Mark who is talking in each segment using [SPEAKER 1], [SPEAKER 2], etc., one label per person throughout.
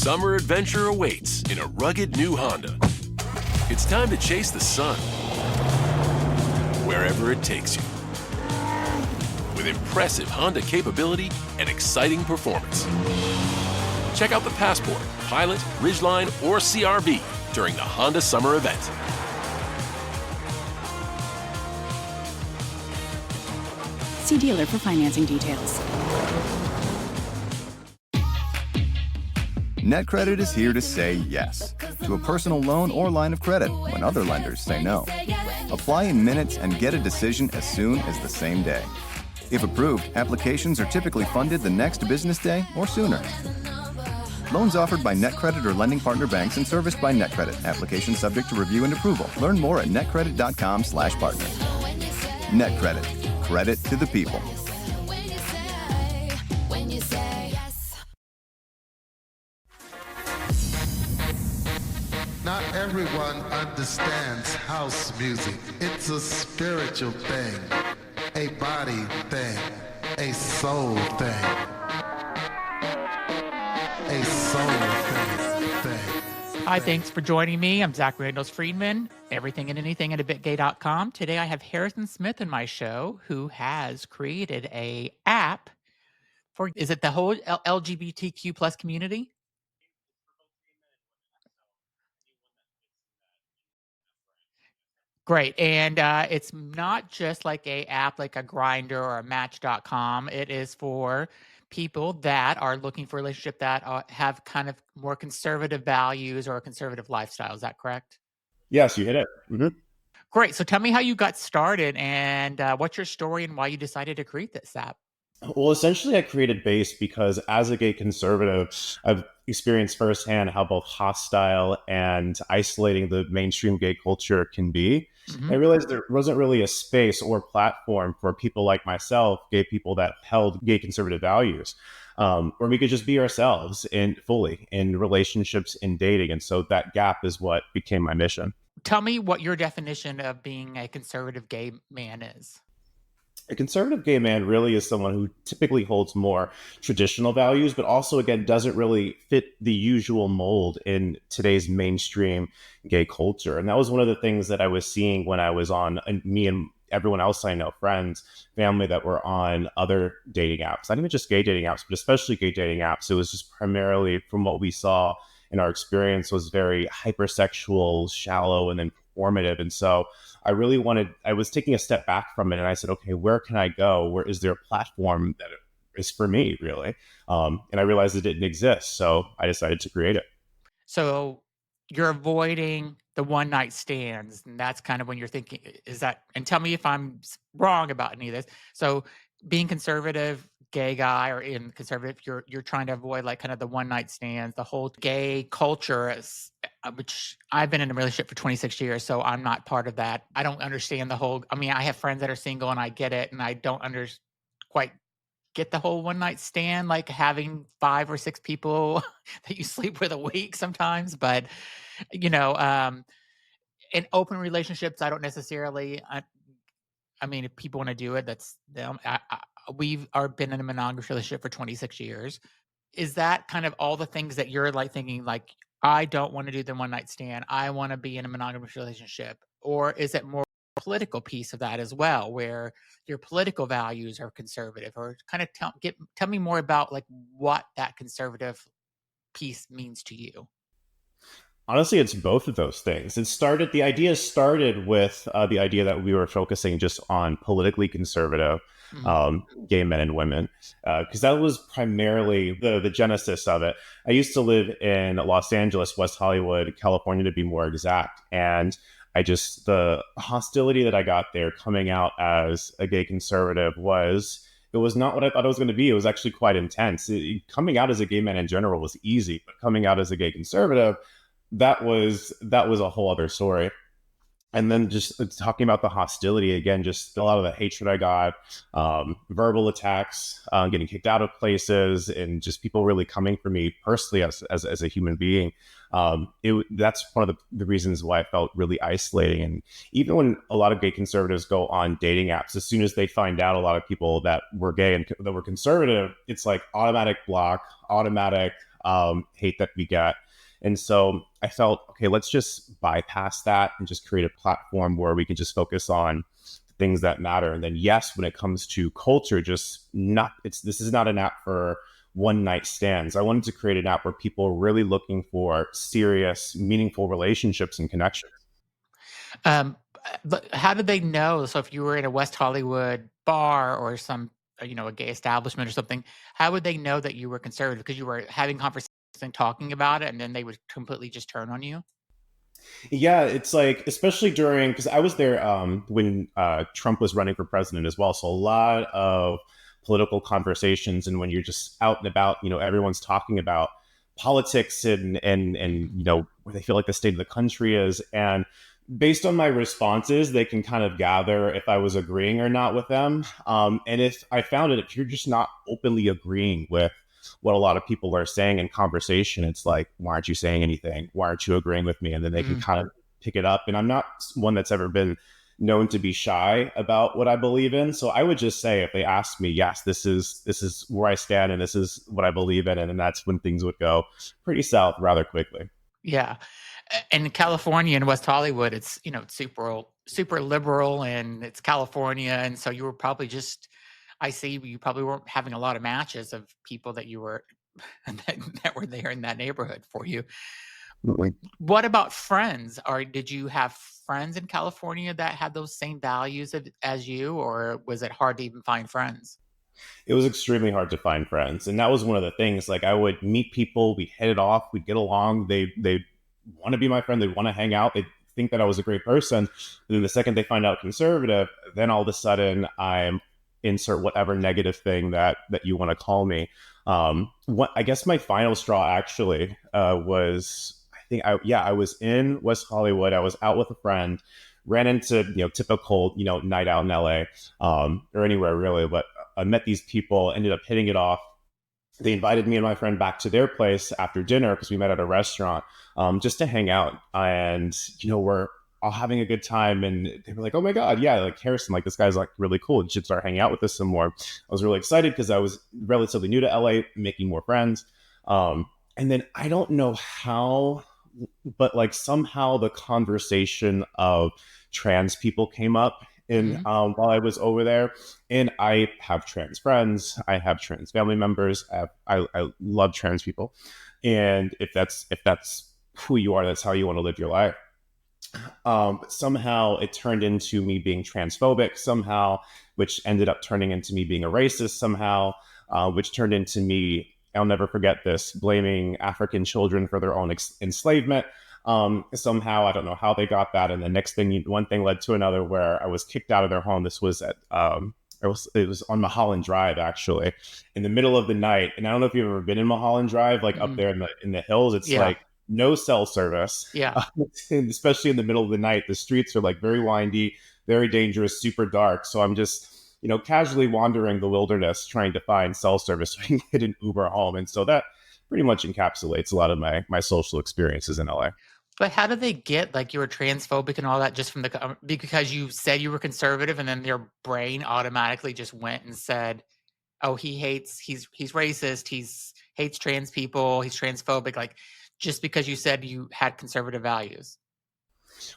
[SPEAKER 1] Summer adventure awaits in a rugged new Honda. It's time to chase the sun wherever it takes you. With impressive Honda capability and exciting performance. Check out the Passport, Pilot, Ridgeline, or CR-V during the Honda Summer event.
[SPEAKER 2] See dealer for financing details.
[SPEAKER 3] NetCredit is here to say yes to a personal loan or line of credit when other lenders say no. Apply in minutes and get a decision as soon as the same day. If approved, applications are typically funded the next business day or sooner. Loans offered by NetCredit or lending partner banks and serviced by NetCredit. Application subject to review and approval. Learn more at netcredit.com/partner. NetCredit. Credit to the people.
[SPEAKER 4] Not everyone understands house music. It's a spiritual thing, a body thing, a soul thing. A soul thing.
[SPEAKER 5] Hi, thanks for joining me. I'm Zach Randles-Friedman, everything and anything at abitgay.com. Today I have Harrison Smith in my show, who has created a app for, is it the whole LGBTQ plus community? Great. And it's not just like a app like a Grindr or a Match.com. It is for people that are looking for a relationship that have kind of more conservative values or a conservative lifestyle. Is that correct?
[SPEAKER 6] Yes, you hit it. Mm-hmm.
[SPEAKER 5] Great. So tell me how you got started and what's your story and why you decided to create this app.
[SPEAKER 6] Well, essentially, I created Base because as a gay conservative, I've experienced firsthand how both hostile and isolating the mainstream gay culture can be. Mm-hmm. I realized there wasn't really a space or platform for people like myself, gay people that held gay conservative values, where we could just be ourselves and fully in relationships and dating. And so that gap is what became my mission.
[SPEAKER 5] Tell me what your definition of being a conservative gay man is.
[SPEAKER 6] A conservative gay man really is someone who typically holds more traditional values, but also, again, doesn't really fit the usual mold in today's mainstream gay culture. And that was one of the things that I was seeing when I was on, and me and everyone else I know, friends, family that were on other dating apps, not even just gay dating apps, but especially gay dating apps. It was just primarily, from what we saw in our experience, was very hypersexual, shallow, and then performative. And so I was taking a step back from it, and I said, okay, where can I go? Where is there a platform that is for me, really? And I realized it didn't exist. So I decided to create it.
[SPEAKER 5] So you're avoiding the one night stands. And that's kind of when you're thinking, and tell me if I'm wrong about any of this. So being conservative, gay guy, or in conservative, you're trying to avoid like kind of the one night stands, the whole gay culture, which I've been in a relationship for 26 years, so I'm not part of that. I don't understand I have friends that are single and I get it, and I don't quite get the whole one night stand, like having 5 or 6 people that you sleep with a week sometimes. But, in open relationships, I don't necessarily, if people want to do it, that's them. We've been in a monogamous relationship for 26 years. Is that kind of all the things that you're like thinking, like, I don't want to do the one night stand, I want to be in a monogamous relationship? Or is it more political piece of that as well, where your political values are conservative? Or kind of tell me more about like what that conservative piece means to you.
[SPEAKER 6] Honestly, it's both of those things. The idea started with the idea that we were focusing just on politically conservative gay men and women, because that was primarily the genesis of it. I used to live in Los Angeles, West Hollywood, California, to be more exact. And the hostility that I got there coming out as a gay conservative it was not what I thought it was going to be. It was actually quite intense. Coming out as a gay man in general was easy, but coming out as a gay conservative, that was a whole other story. And then just talking about the hostility again, just a lot of the hatred I got, verbal attacks, getting kicked out of places, and just people really coming for me personally as a human being. That's one of the reasons why I felt really isolating. And even when a lot of gay conservatives go on dating apps, as soon as they find out a lot of people that were gay and that were conservative, it's like automatic block, automatic hate that we get. And so I felt, okay, let's just bypass that and just create a platform where we can just focus on things that matter. And then, yes, when it comes to culture, this is not an app for one night stands. I wanted to create an app where people are really looking for serious, meaningful relationships and connections.
[SPEAKER 5] But how did they know? So if you were in a West Hollywood bar or some, a gay establishment or something, how would they know that you were conservative? Because you were having conversations and talking about it, and then they would completely just turn on you?
[SPEAKER 6] Yeah, it's like, especially because I was there when Trump was running for president as well. So a lot of political conversations, and when you're just out and about, everyone's talking about politics and where they feel like the state of the country is. And based on my responses, they can kind of gather if I was agreeing or not with them. And if I found it, if you're just not openly agreeing with what a lot of people are saying in conversation, it's like, why aren't you saying anything? Why aren't you agreeing with me? And then they can kind of pick it up. And I'm not one that's ever been known to be shy about what I believe in. So I would just say, if they ask me, yes, this is where I stand and this is what I believe in. And then that's when things would go pretty south rather quickly.
[SPEAKER 5] Yeah. And in California and West Hollywood, it's, it's super liberal, and it's California. And so you were probably I see you probably weren't having a lot of matches of people that you were, that were there in that neighborhood for you. What about friends? Did you have friends in California that had those same values as you, or was it hard to even find friends?
[SPEAKER 6] It was extremely hard to find friends. And that was one of the things. Like, I would meet people, we'd hit it off, we'd get along. They want to be my friend, they want to hang out, they think that I was a great person. And then the second they find out conservative, then all of a sudden I'm insert whatever negative thing that you want to call me. I guess my final straw actually was, I was in West Hollywood. I was out with a friend, ran into typical night out in LA, or anywhere really, but I met these people, ended up hitting it off. They invited me and my friend back to their place after dinner because we met at a restaurant, just to hang out. And we're all having a good time, and they were like, "Oh my god, yeah, like Harrison, like this guy's like really cool. You should start hanging out with us some more." I was really excited because I was relatively new to LA, making more friends. And then I don't know how, but like somehow the conversation of trans people came up while I was over there. And I have trans friends, I have trans family members, I love trans people. And if that's who you are, that's how you want to live your life. But somehow it turned into me being transphobic somehow, which ended up turning into me being a racist somehow, which turned into me, I'll never forget this, blaming African children for their own enslavement. Somehow, I don't know how they got that. And the next thing, one thing led to another, where I was kicked out of their home. This was at, it was on Mulholland Drive, actually, in the middle of the night. And I don't know if you've ever been in Mulholland Drive, like up there in the hills. It's like no cell service.
[SPEAKER 5] Yeah.
[SPEAKER 6] And especially in the middle of the night, the streets are like very windy, very dangerous, super dark. So I'm just, casually wandering the wilderness trying to find cell service so I can get an Uber home. And so that pretty much encapsulates a lot of my social experiences in LA.
[SPEAKER 5] But how did they get like you were transphobic and all that just from because you said you were conservative, and then their brain automatically just went and said, "Oh, he's racist, he's hates trans people, he's transphobic," like just because you said you had conservative values?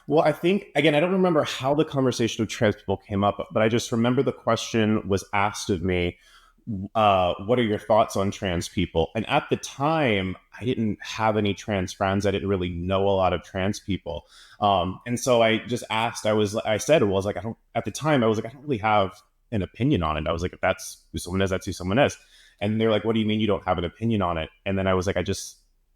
[SPEAKER 6] Well, I think, again, I don't remember how the conversation of trans people came up, but I just remember the question was asked of me, what are your thoughts on trans people? And at the time, I didn't have any trans friends. I didn't really know a lot of trans people. And so I just asked, at the time, I was like, I don't really have an opinion on it. I was like, if that's who someone is, that's who someone is. And they're like, what do you mean you don't have an opinion on it? And then I was like, I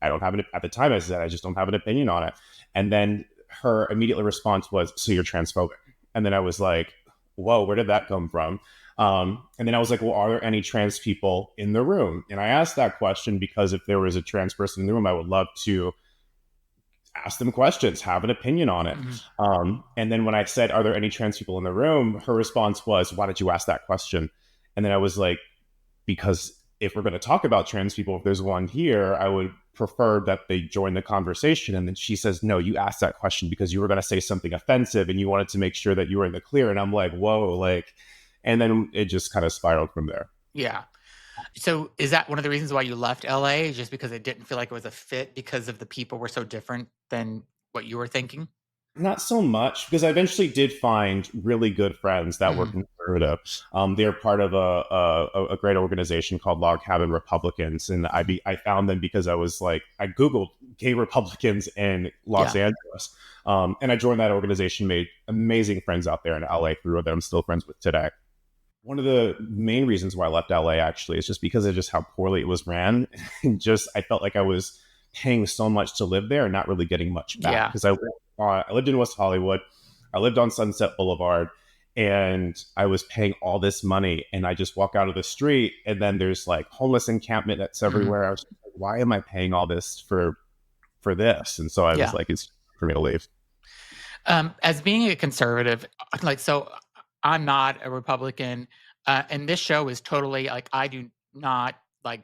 [SPEAKER 6] don't have it. At the time, I said, I just don't have an opinion on it. And then her immediate response was, so you're transphobic. And then I was like, whoa, where did that come from? And then I was like, well, are there any trans people in the room? And I asked that question because if there was a trans person in the room, I would love to ask them questions, have an opinion on it. And then when I said, are there any trans people in the room? Her response was, why did you ask that question? And then I was like, because if we're going to talk about trans people, if there's one here, I would prefer that they join the conversation. And then she says, no, you asked that question because you were going to say something offensive and you wanted to make sure that you were in the clear. And I'm like, whoa, like, and then it just kind of spiraled from there.
[SPEAKER 5] Yeah. So is that one of the reasons why you left LA? Just because it didn't feel like it was a fit because of the people were so different than what you were thinking?
[SPEAKER 6] Not so much, because I eventually did find really good friends that were
[SPEAKER 5] Mm,
[SPEAKER 6] conservative. They're part of a great organization called Log Cabin Republicans, and I found them because I was like, I googled gay Republicans in Los
[SPEAKER 5] yeah.
[SPEAKER 6] Angeles, and I joined that organization, made amazing friends out there in LA through that I'm still friends with today. One of the main reasons why I left LA actually is just because of just how poorly it was ran. And just I felt like I was paying so much to live there and not really getting much back.
[SPEAKER 5] Yeah.
[SPEAKER 6] Because I lived in West Hollywood, I lived on Sunset Boulevard, and I was paying all this money. And I just walk out of the street, and then there's like homeless encampment that's
[SPEAKER 5] Mhm.
[SPEAKER 6] everywhere. I was like, why am I paying all this for this? And so I
[SPEAKER 5] Yeah.
[SPEAKER 6] was like, it's for me to leave.
[SPEAKER 5] As being a conservative, like, so I'm not a Republican, and this show is totally like, I do not like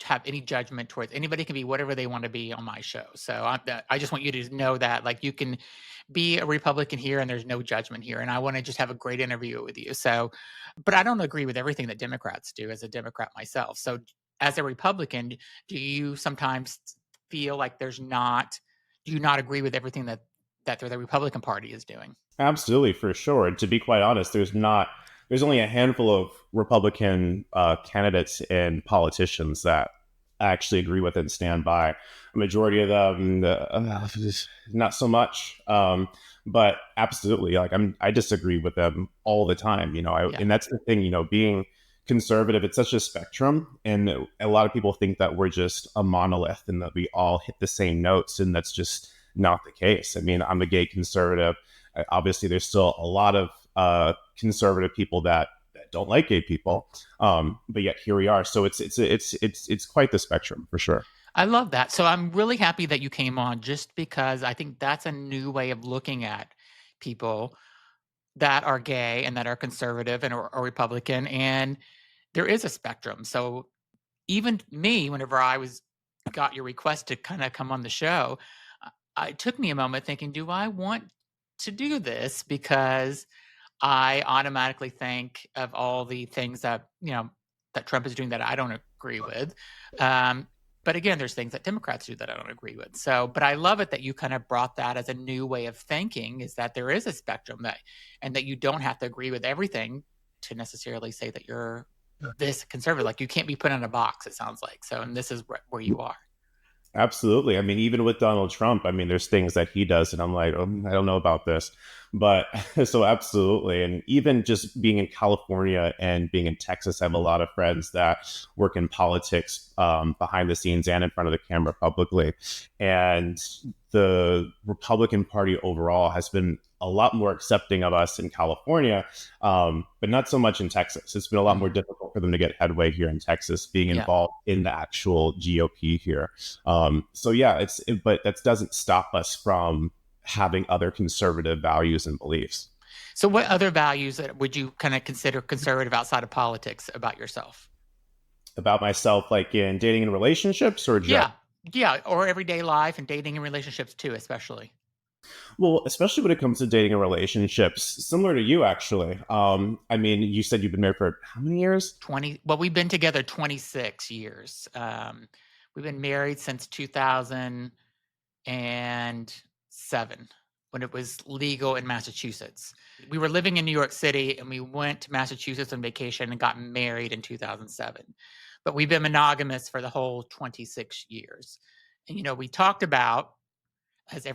[SPEAKER 5] have any judgment towards anybody. Can be whatever they want to be on my show. So I just want you to know that, like, you can be a Republican here and there's no judgment here. And I want to just have a great interview with you. So, but I don't agree with everything that Democrats do as a Democrat myself. So as a Republican, do you sometimes feel like do you not agree with everything that the Republican Party is doing?
[SPEAKER 6] Absolutely, for sure. And to be quite honest, there's only a handful of Republican candidates and politicians that I actually agree with and stand by. A majority of them, not so much. But absolutely, like I disagree with them all the time.
[SPEAKER 5] Yeah.
[SPEAKER 6] And that's the thing. Being conservative, it's such a spectrum, and a lot of people think that we're just a monolith and that we all hit the same notes, and that's just not the case. I mean, I'm a gay conservative. Obviously, there's still a lot of conservative people that don't like gay people, but yet here we are. So it's quite the spectrum for sure.
[SPEAKER 5] I love that. So I'm really happy that you came on, just because I think that's a new way of looking at people that are gay and that are conservative and or Republican. And there is a spectrum. So even me, whenever got your request to kind of come on the show, it took me a moment thinking, do I want to do this? Because I automatically think of all the things that, that Trump is doing that I don't agree with. But again, there's things that Democrats do that I don't agree with. So, but I love it that you kind of brought that as a new way of thinking, is that there is a spectrum and that you don't have to agree with everything to necessarily say that you're this conservative. Like, you can't be put in a box, it sounds like. So, and this is where you are.
[SPEAKER 6] Absolutely. I mean, even with Donald Trump, I mean, there's things that he does, and I'm like, I don't know about this. But so absolutely. And even just being in California and being in Texas, I have a lot of friends that work in politics behind the scenes and in front of the camera publicly. And the Republican Party overall has been a lot more accepting of us in California, but not so much in Texas. It's been a lot more difficult for them to get headway here in Texas, being involved in the actual GOP here. So yeah, but that doesn't stop us from having other conservative values and beliefs.
[SPEAKER 5] So what other values would you kind of consider conservative outside of politics about yourself?
[SPEAKER 6] About myself, like in dating and relationships, or
[SPEAKER 5] yeah, or everyday life and dating and relationships too, especially.
[SPEAKER 6] Well, especially when it comes to dating and relationships, similar to you, actually. I mean, you said you've been married for how many years?
[SPEAKER 5] 20. Well, we've been together 26 years. We've been married since 2007, when it was legal in Massachusetts. We were living in New York City, and we went to Massachusetts on vacation and got married in 2007. But we've been monogamous for the whole 26 years. And, we talked about, as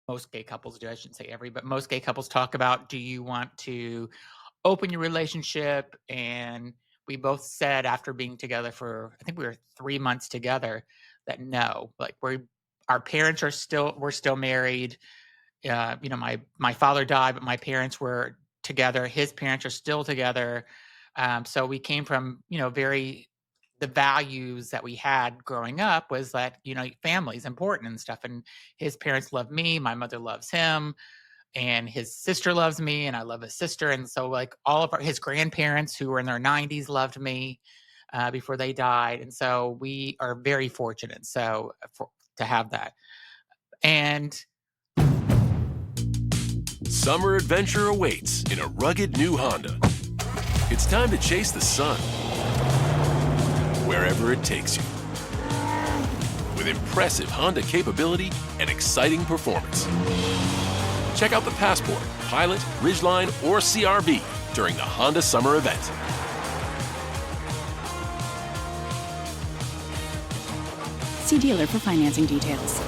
[SPEAKER 5] most gay couples do, I shouldn't say every, but most gay couples talk about, do you want to open your relationship? And we both said, after being together for, I think we were 3 months together, that no, like our parents we're still married. My father died, but my parents were together. His parents are still together. So we came from, the values that we had growing up was that, family is important and stuff. And his parents love me. My mother loves him. And his sister loves me. And I love his sister. And so, like, all of his grandparents, who were in their 90s, loved me before they died. And so we are very fortunate to have that. And
[SPEAKER 1] summer adventure awaits in a rugged new Honda. It's time to chase the sun. wherever it takes you. With impressive Honda capability and exciting performance. Check out the Passport, Pilot, Ridgeline, or CRV during the Honda Summer Event.
[SPEAKER 2] See dealer for financing details.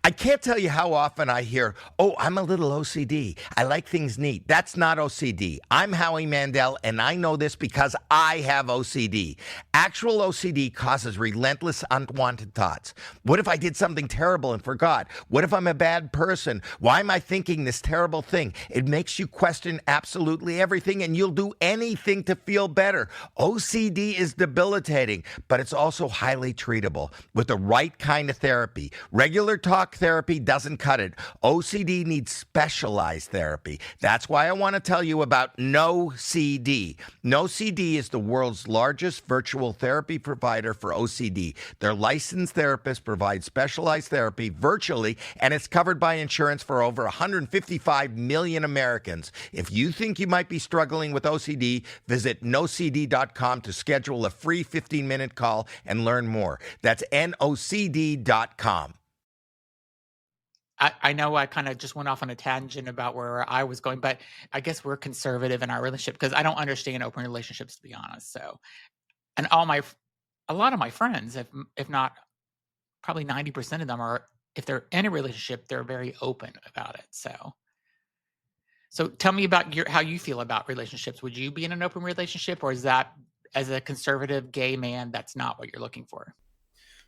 [SPEAKER 7] I can't tell you how often I hear, oh, I'm a little OCD. I like things neat. That's not OCD. I'm Howie Mandel, and I know this because I have OCD. Actual OCD causes relentless, unwanted thoughts. What if I did something terrible and forgot? What if I'm a bad person? Why am I thinking this terrible thing? It makes you question absolutely everything, and you'll do anything to feel better. OCD is debilitating, but it's also highly treatable with the right kind of therapy. Regular talk therapy doesn't cut it. OCD needs specialized therapy. That's why I want to tell you about NoCD. NoCD is the world's largest virtual therapy provider for OCD. Their licensed therapists provide specialized therapy virtually, and it's covered by insurance for over 155 million Americans. If you think you might be struggling with OCD, visit nocd.com to schedule a free 15-minute call and learn more. That's nocd.com.
[SPEAKER 5] I know I kind of just went off on a tangent about where I was going, but I guess we're conservative in our relationship because I don't understand open relationships, to be honest. So, and a lot of my friends, if not probably 90% of them are, if they're in a relationship, they're very open about it. So tell me about how you feel about relationships. Would you be in an open relationship, or is that, as a conservative gay man, that's not what you're looking for?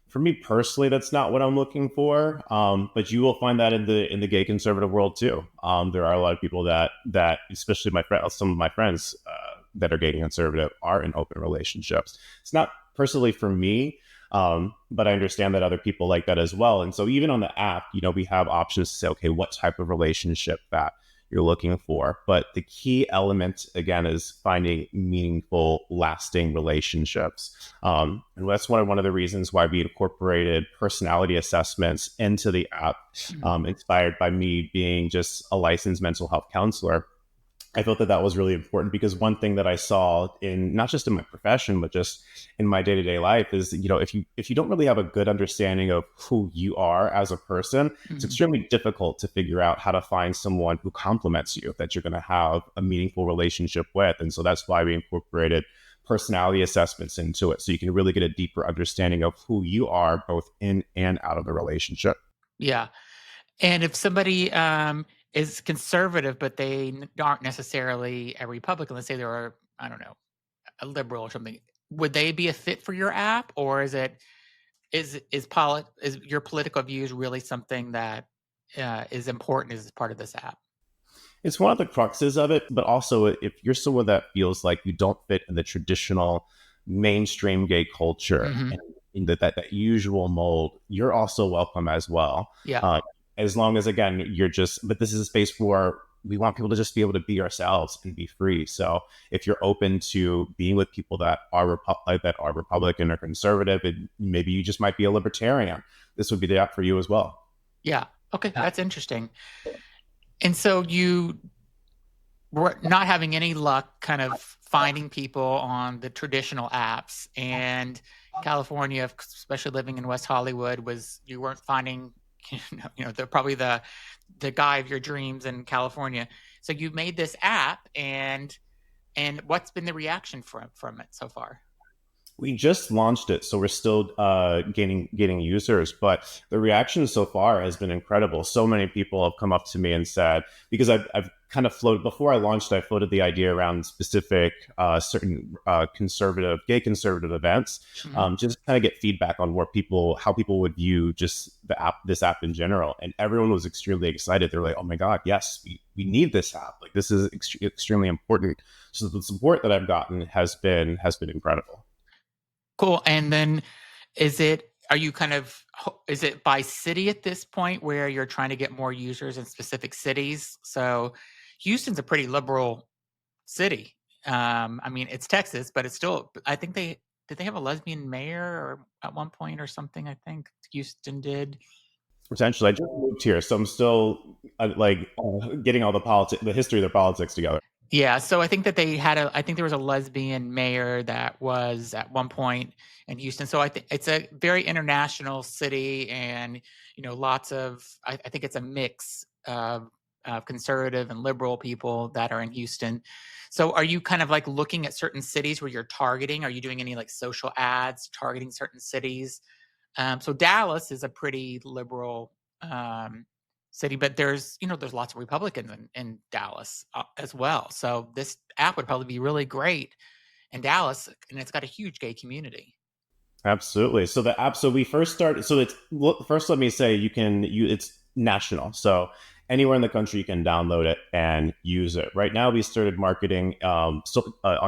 [SPEAKER 6] For me personally, that's not what I'm looking for. But you will find that in the gay conservative world too. There are a lot of people that especially some of my friends that are gay conservative are in open relationships. It's not personally for me, but I understand that other people like that as well. And so even on the app, we have options to say, okay, what type of relationship that you're looking for. But the key element, again, is finding meaningful, lasting relationships. And that's one of the reasons why we incorporated personality assessments into the app, inspired by me being just a licensed mental health counselor. I felt that was really important because one thing that I saw in not just in my profession, but just in my day-to-day life is, if you don't really have a good understanding of who you are as a person, it's extremely difficult to figure out how to find someone who complements you, that you're going to have a meaningful relationship with. And so that's why we incorporated personality assessments into it. So you can really get a deeper understanding of who you are, both in and out of the relationship.
[SPEAKER 5] Yeah. And if somebody is conservative, but they aren't necessarily a Republican, let's say they're, I don't know, a liberal or something, would they be a fit for your app? Or is your political views really something that is important as part of this app?
[SPEAKER 6] It's one of the cruxes of it, but also if you're someone that feels like you don't fit in the traditional mainstream gay culture and in that usual mold, you're also welcome as well.
[SPEAKER 5] Yeah.
[SPEAKER 6] As long as, again, but this is a space where we want people to just be able to be ourselves and be free. So if you're open to being with people that are Republican or conservative, and maybe you just might be a libertarian, this would be the app for you as well.
[SPEAKER 5] Yeah. Okay. That's interesting. And so you were not having any luck kind of finding people on the traditional apps, and California, especially living in West Hollywood, you weren't finding probably the guy of your dreams in California. So you made this app, and what's been the reaction from it so far?
[SPEAKER 6] We just launched it, so we're still gaining users, but the reaction so far has been incredible. So many people have come up to me and said, because I've kind of floated, before I launched, I floated the idea around specific certain gay conservative events, just kind of get feedback on how people would view just this app in general. And everyone was extremely excited. They're like, oh my God, yes, we need this app. Like, this is extremely important. So the support that I've gotten has been incredible.
[SPEAKER 5] Cool. And then is it by city at this point where you're trying to get more users in specific cities? So Houston's a pretty liberal city. I mean, it's Texas, but it's still, I think did they have a lesbian mayor or at one point or something? I think Houston did.
[SPEAKER 6] Potentially. I just moved here, so I'm still getting all the history of the politics together.
[SPEAKER 5] Yeah, so I think that I think there was a lesbian mayor that was at one point in Houston. So I think it's a very international city, and lots of. I think it's a mix of conservative and liberal people that are in Houston. So are you kind of like looking at certain cities where you're targeting? Are you doing any like social ads targeting certain cities? So Dallas is a pretty liberal city, but there's lots of Republicans in Dallas as well. So this app would probably be really great in Dallas, and it's got a huge gay community.
[SPEAKER 6] Absolutely. So the app. So we first started. So first. Let me say it's national. So anywhere in the country you can download it and use it. Right now we started marketing on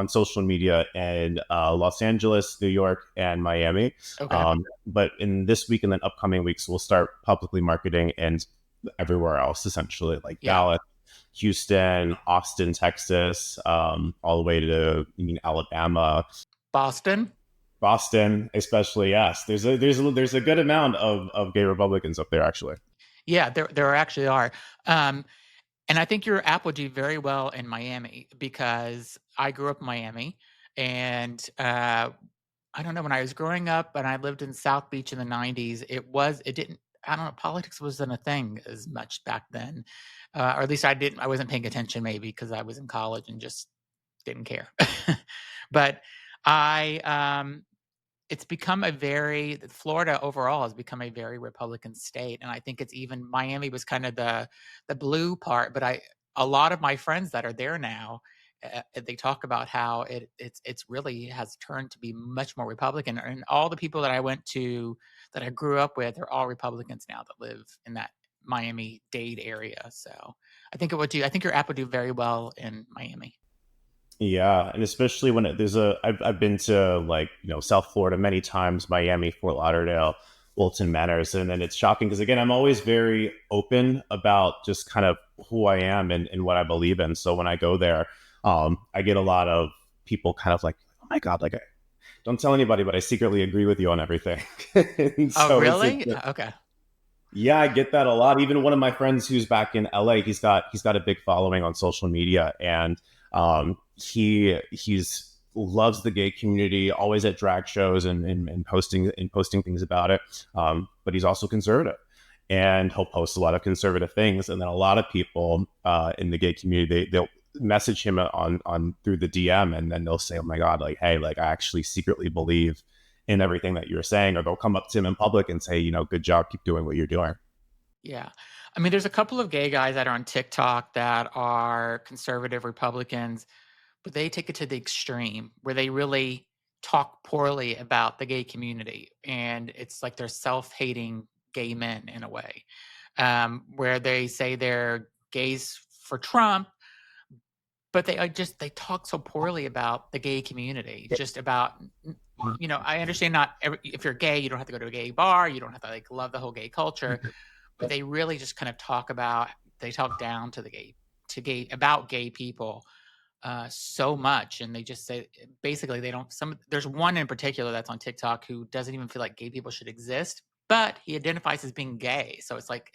[SPEAKER 6] social media in Los Angeles, New York, and Miami.
[SPEAKER 5] Okay.
[SPEAKER 6] But in this week and then upcoming weeks, we'll start publicly marketing and everywhere else, essentially, like Dallas, Houston, Austin, Texas, all the way to Alabama, Boston, especially. Yes, there's a good amount of gay Republicans up there, actually.
[SPEAKER 5] Yeah, there actually are. And I think your app would do very well in Miami because I grew up in Miami, and I don't know, when I was growing up and I lived in South Beach in the 90s, it didn't, I don't know, politics wasn't a thing as much back then. Or at least I wasn't paying attention, maybe because I was in college and just didn't care. But I, it's become Florida overall has become a very Republican state. And I think it's even Miami was kind of the blue part, but a lot of my friends that are there now, they talk about how it's really has turned to be much more Republican. And all the people that I grew up with are all Republicans now that live in that Miami-Dade area. So I think I think your app would do very well in Miami.
[SPEAKER 6] Yeah, and especially when I've been to South Florida many times, Miami, Fort Lauderdale, Wilton Manors, and then it's shocking because again, I'm always very open about just kind of who I am and what I believe in. So when I go there, I get a lot of people kind of like, oh my God, like don't tell anybody, but I secretly agree with you on everything.
[SPEAKER 5] Oh, really? Okay.
[SPEAKER 6] Yeah, I get that a lot. Even one of my friends who's back in LA, he's got a big following on social media, and he's loves the gay community, always at drag shows and posting things about it. But he's also conservative, and he'll post a lot of conservative things. And then a lot of people in the gay community, they'll message him on through the DM, and then they'll say, "Oh my God, like, hey, like I actually secretly believe in everything that you're saying," or they'll come up to him in public and say, "Good job, keep doing what you're doing."
[SPEAKER 5] Yeah. I mean, there's a couple of gay guys that are on TikTok that are conservative Republicans, but they take it to the extreme where they really talk poorly about the gay community. And it's like they're self-hating gay men in a way, where they say they're gays for Trump, but they talk so poorly about the gay community, just about, I understand if you're gay, you don't have to go to a gay bar. You don't have to like love the whole gay culture, but they really just kind of talk down about gay people so much. And they just say, basically there's one in particular that's on TikTok who doesn't even feel like gay people should exist, but he identifies as being gay. So it's like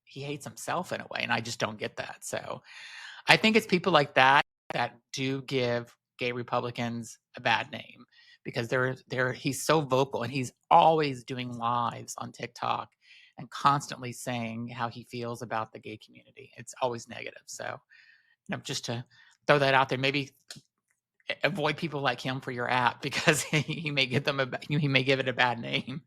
[SPEAKER 5] he hates himself in a way. And I just don't get that. So I think it's people like that do give gay Republicans a bad name because he's so vocal and he's always doing lives on TikTok and constantly saying how he feels about the gay community. It's always negative. So, just to throw that out there, maybe avoid people like him for your app because he may give it a bad name.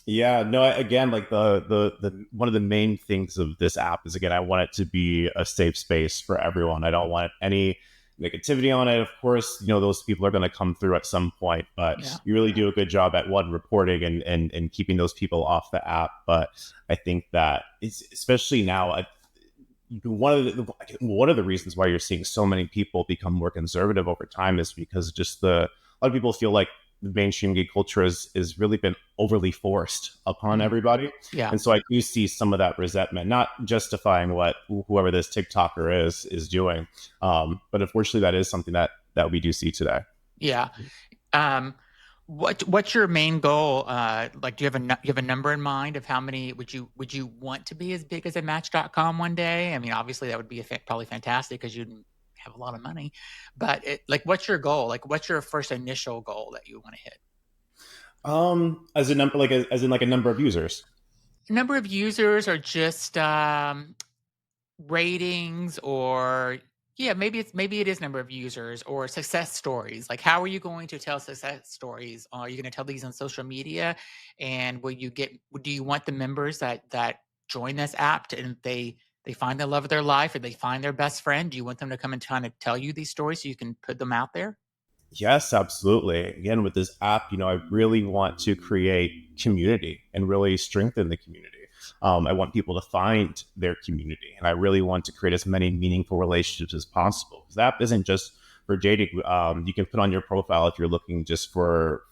[SPEAKER 6] Yeah, no, again, like the one of the main things of this app is, again, I want it to be a safe space for everyone. I don't want any negativity on it. Of course, those people are going to come through at some point, but you really do a good job at reporting and keeping those people off the app. But I think that especially now, one of the reasons why you're seeing so many people become more conservative over time is because just a lot of people feel like the mainstream gay culture has really been overly forced upon everybody.
[SPEAKER 5] Yeah.
[SPEAKER 6] And so I do see some of that resentment, not justifying what whoever this TikToker is doing. But unfortunately, that is something that we do see today.
[SPEAKER 5] Yeah. What's your main goal? Like, do you have a number in mind of how many would you want to be as big as a Match.com one day? I mean, obviously that would be probably fantastic because you'd have a lot of money. But like, what's your goal? Like, what's your first initial goal that you want to hit?
[SPEAKER 6] As a number, like as in like a number of users.
[SPEAKER 5] Number of users, or just ratings, or yeah, maybe it is number of users, or success stories. Like, how are you going to tell success stories? Are you going to tell these on social media? And do you want the members that join this app and they find the love of their life, or they find their best friend? Do you want them to come and kind of tell you these stories so you can put them out there?
[SPEAKER 6] Yes, absolutely. Again, with this app, I really want to create community and really strengthen the community. I want people to find their community, and I really want to create as many meaningful relationships as possible. Because the app isn't just for dating. You can put on your profile if you're looking just for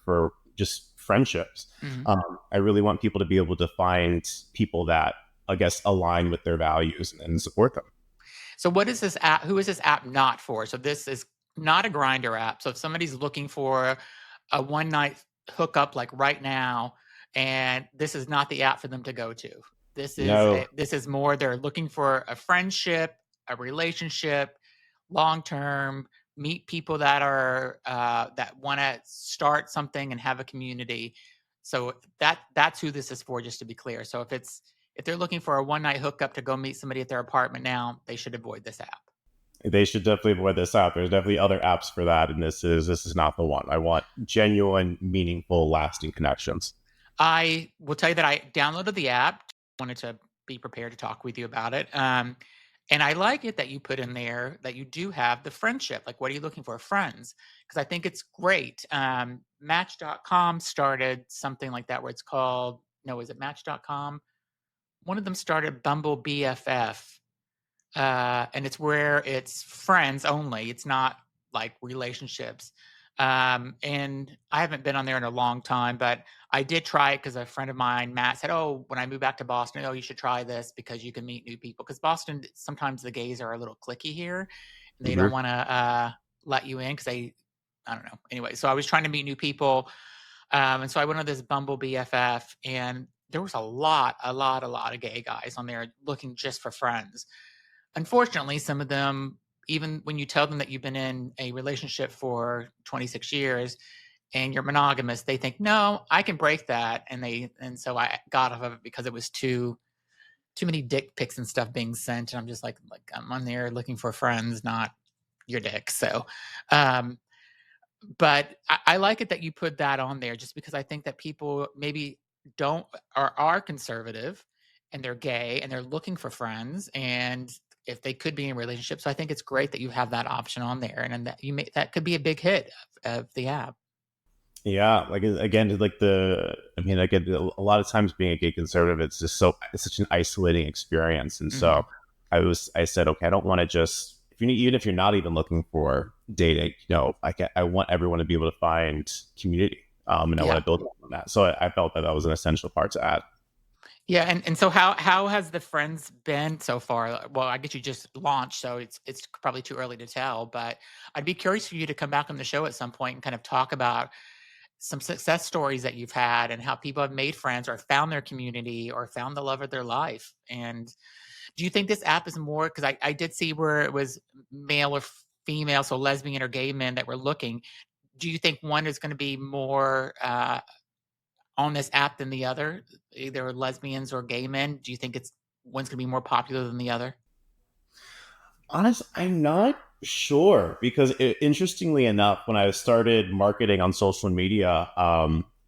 [SPEAKER 6] just friendships. I really want people to be able to find people that, I guess, align with their values and support them.
[SPEAKER 5] So what is this app? Who is this app not for? So this is not a grinder app. So if somebody's looking for a one night hookup like right now, and this is not the app for them to go to.
[SPEAKER 6] No.
[SPEAKER 5] This is more, they're looking for a friendship, a relationship, long term, meet people that are that want to start something and have a community. So that's who this is for, just to be clear. So if they're looking for a one night hookup to go meet somebody at their apartment now, they should avoid this app.
[SPEAKER 6] They should definitely avoid this app. There's definitely other apps for that, and this is not the one. I want genuine, meaningful, lasting connections.
[SPEAKER 5] I will tell you that I downloaded the app. Wanted to be prepared to talk with you about it. And I like it that you put in there that you do have the friendship. Like, what are you looking for? Friends. Because I think it's great. Match.com started something like that, where it's called, no, is it Match.com? One of them started Bumble BFF. And it's where it's friends only. It's not like relationships. And I haven't been on there in a long time, but I did try it because a friend of mine, Matt, said, "Oh, when I move back to Boston, you should try this because you can meet new people." Because Boston, sometimes the gays are a little cliquey here, and they don't want to let you in because I don't know. Anyway, so I was trying to meet new people, and so I went on this Bumble BFF, and there was a lot of gay guys on there looking just for friends. Unfortunately, some of them, even when you tell them that you've been in a relationship for 26 years and you're monogamous, they think, no, I can break that. And so I got off of it because it was too many dick pics and stuff being sent. And I'm just like I'm on there looking for friends, not your dick. So, but I like it that you put that on there, just because I think that people maybe don't are conservative and they're gay and they're looking for friends, and if they could be in a relationship. So I think it's great that you have that option on there, and that that could be a big hit of the app.
[SPEAKER 6] Yeah, like again, again, a lot of times being a gay conservative, it's such an isolating experience, and so I said, okay, I don't want to just, even if you're not even looking for dating, I want everyone to be able to find community, and I want to build on that. So I felt that was an essential part to add.
[SPEAKER 5] Yeah, and so how has the friends been so far? Well, I guess you just launched, so it's probably too early to tell, but I'd be curious for you to come back on the show at some point and kind of talk about some success stories that you've had and how people have made friends or found their community or found the love of their life. And do you think this app is more, because I did see where it was male or female, so lesbian or gay men that were looking. Do you think one is going to be more on this app than the other, either lesbians or gay men? Do you think one's going to be more popular than the other?
[SPEAKER 6] Honestly, I'm not sure, because interestingly enough, when I started marketing on social media,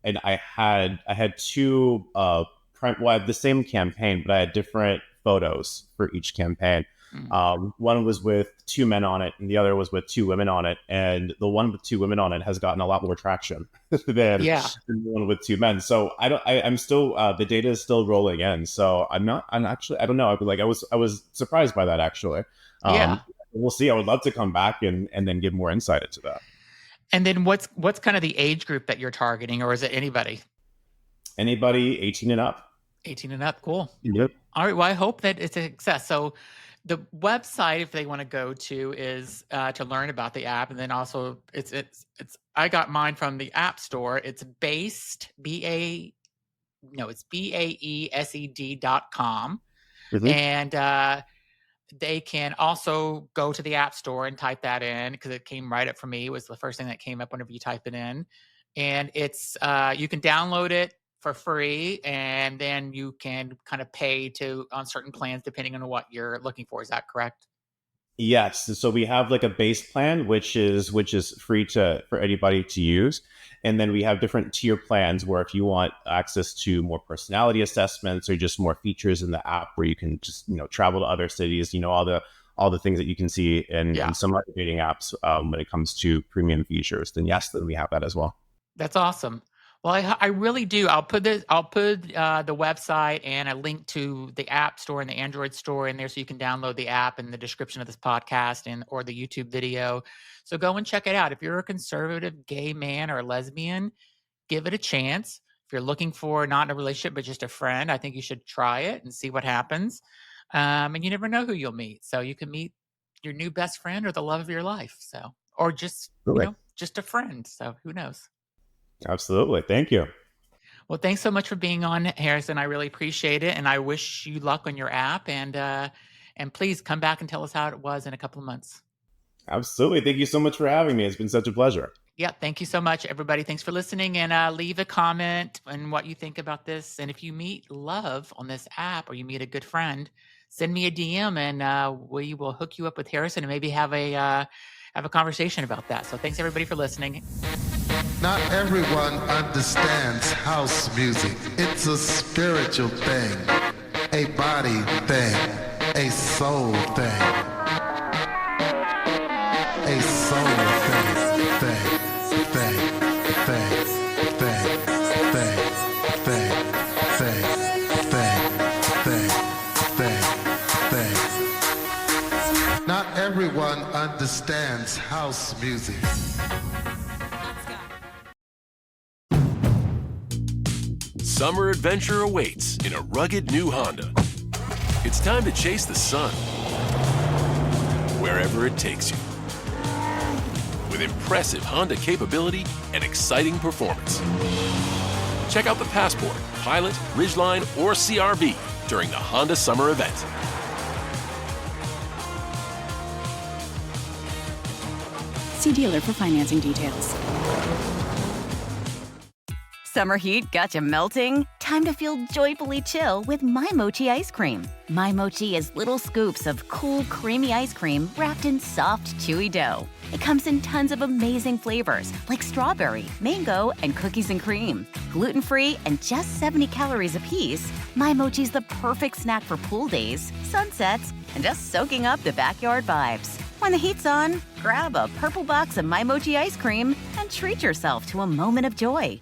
[SPEAKER 6] and I had two, I had the same campaign, but I had different photos for each campaign. One was with two men on it, and the other was with two women on it. And the one with two women on it has gotten a lot more traction than the one with two men. So I'm still, the data is still rolling in. So I don't know. I was surprised by that, actually. We'll see. I would love to come back and then give more insight into that.
[SPEAKER 5] And then what's kind of the age group that you're targeting, or is it anybody?
[SPEAKER 6] Anybody 18 and up. 18
[SPEAKER 5] and up. Cool.
[SPEAKER 6] Yep.
[SPEAKER 5] All right. Well, I hope that it's a success. So the website, if they want to go to, is to learn about the app. And then also it's I got mine from the App Store. It's based it's BAESED.com. And they can also go to the App Store and type that in, because it came right up for me. It was the first thing that came up whenever you type it in. And it's you can download it for free, and then you can kind of pay on certain plans depending on what you're looking for. Is that correct?
[SPEAKER 6] Yes. So we have like a base plan, which is free for anybody to use. And then we have different tier plans where if you want access to more personality assessments or just more features in the app where you can just, travel to other cities, all the things that you can see in some other dating apps when it comes to premium features, then we have that as well.
[SPEAKER 5] That's awesome. Well, I really do. I'll put the website and a link to the App Store and the Android store in there, so you can download the app in the description of this podcast or the YouTube video. So go and check it out. If you're a conservative gay man or lesbian, give it a chance. If you're looking for not in a relationship but just a friend, I think you should try it and see what happens. And you never know who you'll meet. So you can meet your new best friend or the love of your life. So, or just just a friend. So who knows?
[SPEAKER 6] Absolutely. Thank you.
[SPEAKER 5] Well, thanks so much for being on, Harrison. I really appreciate it. And I wish you luck on your app. And please come back and tell us how it was in a couple of months.
[SPEAKER 6] Absolutely. Thank you so much for having me. It's been such a pleasure.
[SPEAKER 5] Yeah. Thank you so much, everybody. Thanks for listening. And leave a comment on what you think about this. And if you meet love on this app or you meet a good friend, send me a DM and we will hook you up with Harrison and maybe have a conversation about that. So thanks, everybody, for listening.
[SPEAKER 4] Not everyone understands house music. It's a spiritual thing, a body thing, a soul thing. A soul thing. Not everyone understands house music.
[SPEAKER 1] Summer adventure awaits in a rugged new Honda. It's time to chase the sun wherever it takes you. With impressive Honda capability and exciting performance. Check out the Passport, Pilot, Ridgeline, or CR-V during the Honda Summer event.
[SPEAKER 2] See dealer for financing details.
[SPEAKER 8] Summer heat got you melting? Time to feel joyfully chill with My Mochi ice cream. My Mochi is little scoops of cool, creamy ice cream wrapped in soft, chewy dough. It comes in tons of amazing flavors like strawberry, mango, and cookies and cream. Gluten-free and just 70 calories apiece, My Mochi's the perfect snack for pool days, sunsets, and just soaking up the backyard vibes. When the heat's on, grab a purple box of My Mochi ice cream and treat yourself to a moment of joy.